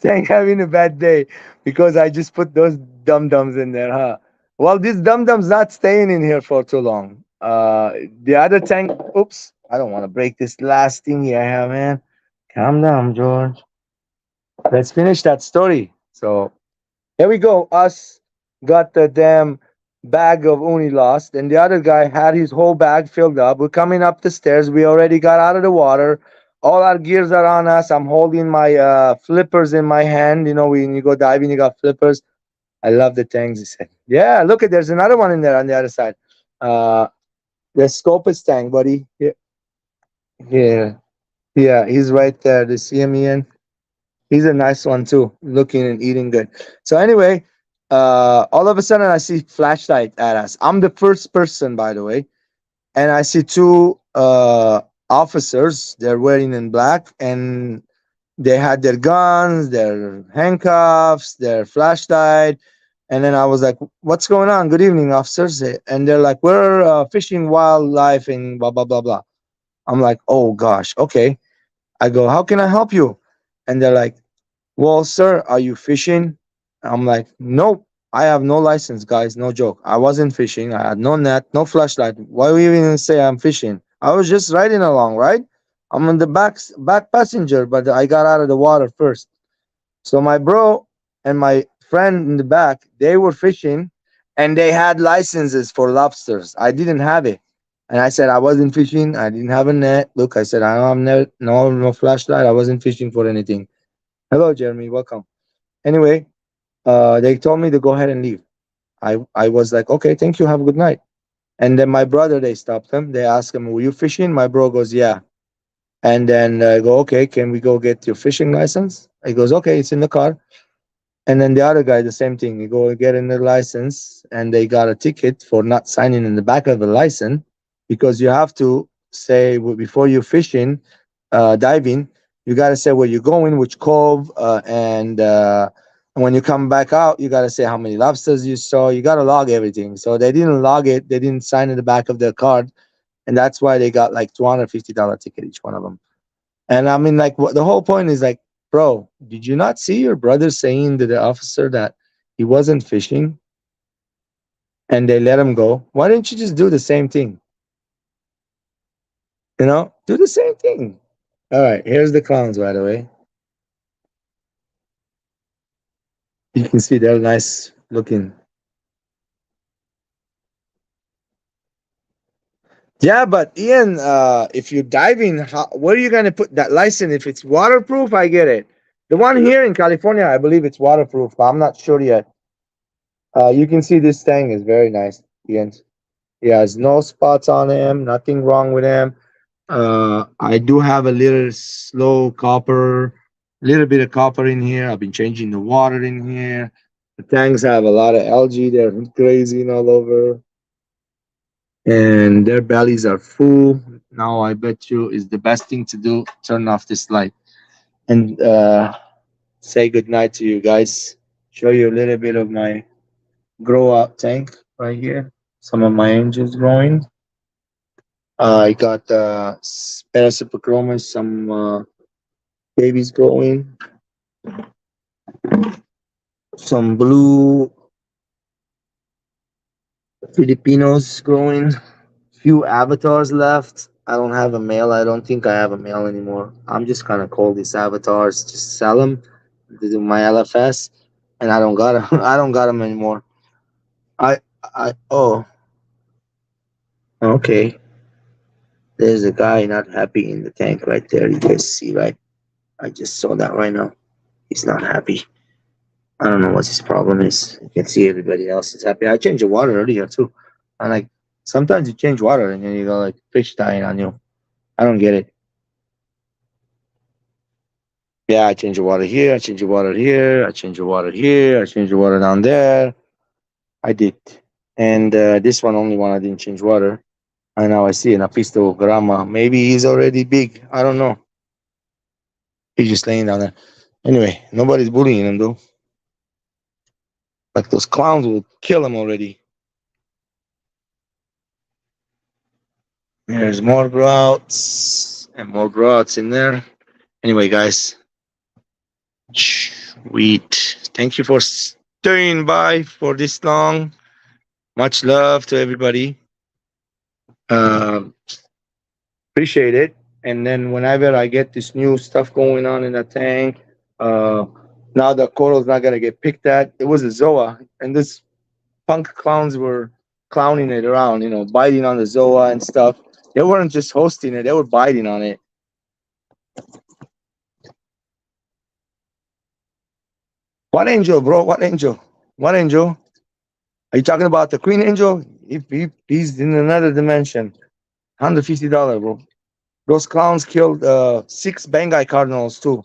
Tang having a bad day because I just put those dum dums in there, huh? Well, this dum dum's not staying in here for too long. The other Tang. Oops, I don't want to break this last thingy I have, man. Calm down, George. Let's finish that story. So here we go. Us got the damn bag of uni lost, and the other guy had his whole bag filled up. We're coming up the stairs. We already got out of the water. All our gears are on us. I'm holding my flippers in my hand. You know, when you go diving, you got flippers. I love the tangs. He said, "Yeah, look at there's another one in there on the other side." Uh, the Scopus tank, buddy. Yeah, yeah, yeah. He's right there. Do you see him, Ian? He's a nice one too, looking and eating good. So anyway, all of a sudden I see flashlight at us. I'm the first person, by the way, and I see two officers. They're wearing in black, and they had their guns, their handcuffs, their flashlight. And then I was like, "What's going on? Good evening, officers." And they're like, "We're fishing wildlife and blah blah blah blah." I'm like, "Oh gosh, okay." I go, "How can I help you?" And they're like, "Well, sir, are you fishing?" I'm like, "Nope, I have no license, guys. No joke. I wasn't fishing. I had no net, no flashlight. Why we even say I'm fishing? I was just riding along, right? I'm on the back passenger, but I got out of the water first." So my bro and my friend in the back, they were fishing, and they had licenses for lobsters. I didn't have it. And I said I wasn't fishing. I didn't have a net. Look, I said I don't have net, no flashlight. I wasn't fishing for anything. Hello, Jeremy. Welcome. Anyway, they told me to go ahead and leave. I was like, okay, thank you. Have a good night. And then my brother, they stopped him. They asked him, were you fishing? My bro goes, yeah. And then I go, okay, can we go get your fishing license? He goes, okay, it's in the car. And then the other guy, the same thing. You go get in the license, and they got a ticket for not signing in the back of the license because you have to say before you're fishing, diving, you got to say where you're going, which cove, and when you come back out, you got to say how many lobsters you saw. You got to log everything. So they didn't log it. They didn't sign in the back of their card, and that's why they got like $250 ticket each one of them. And I mean, like, what the whole point is like, bro, did you not see your brother saying to the officer that he wasn't fishing? and they let them go. Why don't you just do the same thing? Do the same thing. All right, here's the clowns, by the way. You can see they're nice looking. Yeah, but Ian, if you're diving, where are you going to put that license? If it's waterproof, I get it. The one here in California, I believe it's waterproof, but I'm not sure yet. You can see this tank is very nice, Ian. He has no spots on him, nothing wrong with him. I do have a little slow copper, little bit of copper in here. I've been changing the water in here. The tanks have a lot of algae. They're grazing all over, and their bellies are full. Now I bet you is the best thing to do. Turn off this light and say goodnight to you guys. Show you a little bit of my grow out tank right here. Some of my angels growing. I got Parasipochromas, some babies growing, some blue Filipinos growing, few avatars left. I don't have a male. I don't think I have a male anymore. I'm just gonna call these avatars, just sell them to do my LFS, and I don't got 'em. I don't got them anymore. Oh, okay. There's a guy not happy in the tank right there. You guys see, right? I just saw that right now. He's not happy. I don't know what his problem is. You can see everybody else is happy. I changed the water earlier too. And like sometimes you change water and then you got like fish dying on you. I don't get it. Yeah, I change the water here, I change the water here, I change the water here, I change the water down there. I did. And this one I didn't change water. And now I see an apisto grama. Maybe he's already big. I don't know. He's just laying down there. Anyway, nobody's bullying him though. Like those clowns will kill him already. There's more grouts and more grouts in there. Anyway, guys, sweet. Thank you for staying by for this long. Much love to everybody. Um, Appreciate it. And then whenever I get this new stuff going on in the tank, uh, now the coral's not gonna get picked at. It was a zoa, and this punk clowns were clowning it around, biting on the zoa and stuff. They weren't just hosting it; they were biting on it. What angel, bro? What angel? What angel? Are you talking about the Queen Angel? He's in another dimension. $150, bro. Those clowns killed 6 Bengai cardinals too.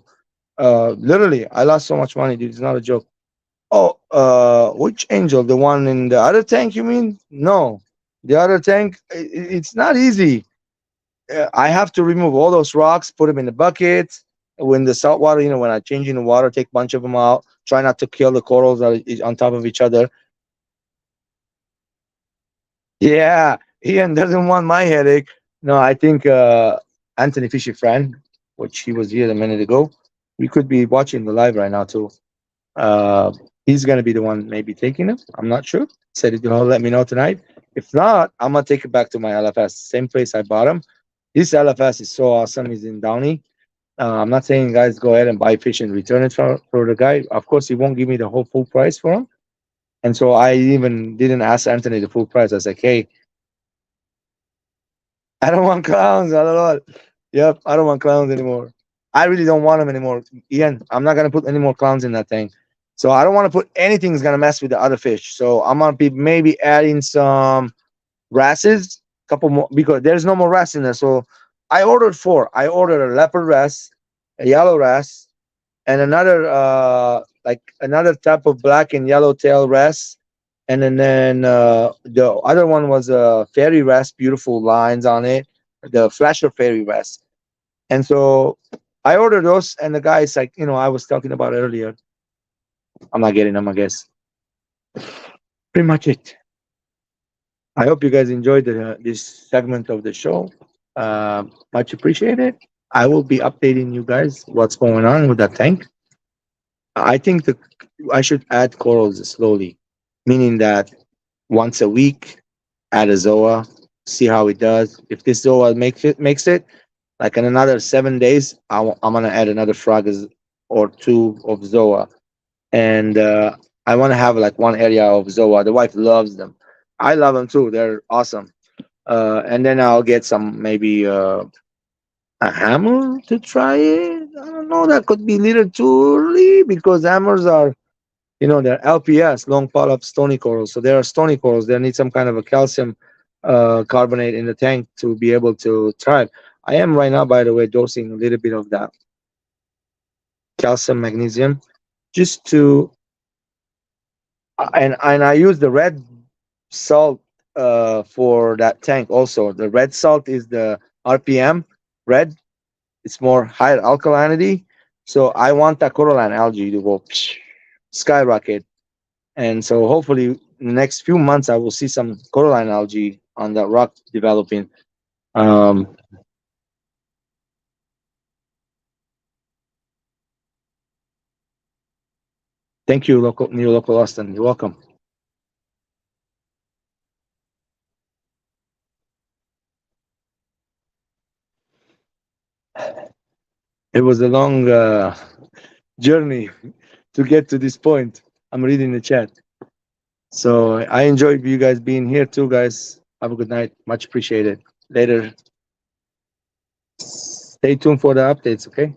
Literally, I lost so much money, dude. It's not a joke. Oh, which angel? The one in the other tank? You mean? No, the other tank. It's not easy. I have to remove all those rocks, put them in the bucket. When the salt water, when I change in the water, take a bunch of them out. Try not to kill the corals that are on top of each other. Yeah, Ian doesn't want my headache. No, I think Anthony Fishy friend, which he was here a minute ago, he could be watching the live right now too. Uh, he's gonna be the one maybe taking it. I'm not sure. Said he's gonna let me know tonight. If not, I'm gonna take it back to my LFS, same place I bought him. This LFS is so awesome. He's in Downey. I'm not saying guys go ahead and buy fish and return it for the guy. Of course, he won't give me the whole full price for him. And so I even didn't ask Anthony the full price. I was like, hey, I don't want clowns. I don't know. Yep, I don't want clowns anymore. I really don't want them anymore. Ian, I'm not gonna put any more clowns in that thing. So I don't want to put anything that's gonna mess with the other fish. So I'm gonna be maybe adding some wrasses, couple more because there's no more wrasse in there. So I ordered 4. I ordered a leopard wrasse, a yellow wrasse, and another like another type of black and yellow tail wrasse. And then the other one was a fairy wrasse, beautiful lines on it, the flasher fairy wrasse. And so I ordered those, and the guy's like, I was talking about earlier. I'm not getting them, I guess. Pretty much it. I hope you guys enjoyed this segment of the show. Much appreciated. I will be updating you guys what's going on with that tank. I think I should add corals slowly, meaning that once a week, add a zoa, see how it does. If this zoa makes it, like in another 7 days, I'm gonna add another frog or two of zoa, and I want to have like one area of zoa. The wife loves them. I love them too. They're awesome. And then I'll get some maybe a hammer to try it. I don't know. That could be a little too early because hammers are, they're LPS, long polyp stony corals. So they are stony corals. They need some kind of a calcium carbonate in the tank to be able to thrive. I am right now, by the way, dosing a little bit of that calcium magnesium just to, and I use the red salt for that tank also. The red salt is the RPM red. It's more higher alkalinity. So I want that coralline algae to go skyrocket. And so hopefully in the next few months I will see some coralline algae on that rock developing. Um, Thank you, new local Austin. You're welcome. It was a long journey to get to this point. I'm reading the chat. So I enjoyed you guys being here too, guys. Have a good night. Much appreciated. Later. Stay tuned for the updates, okay?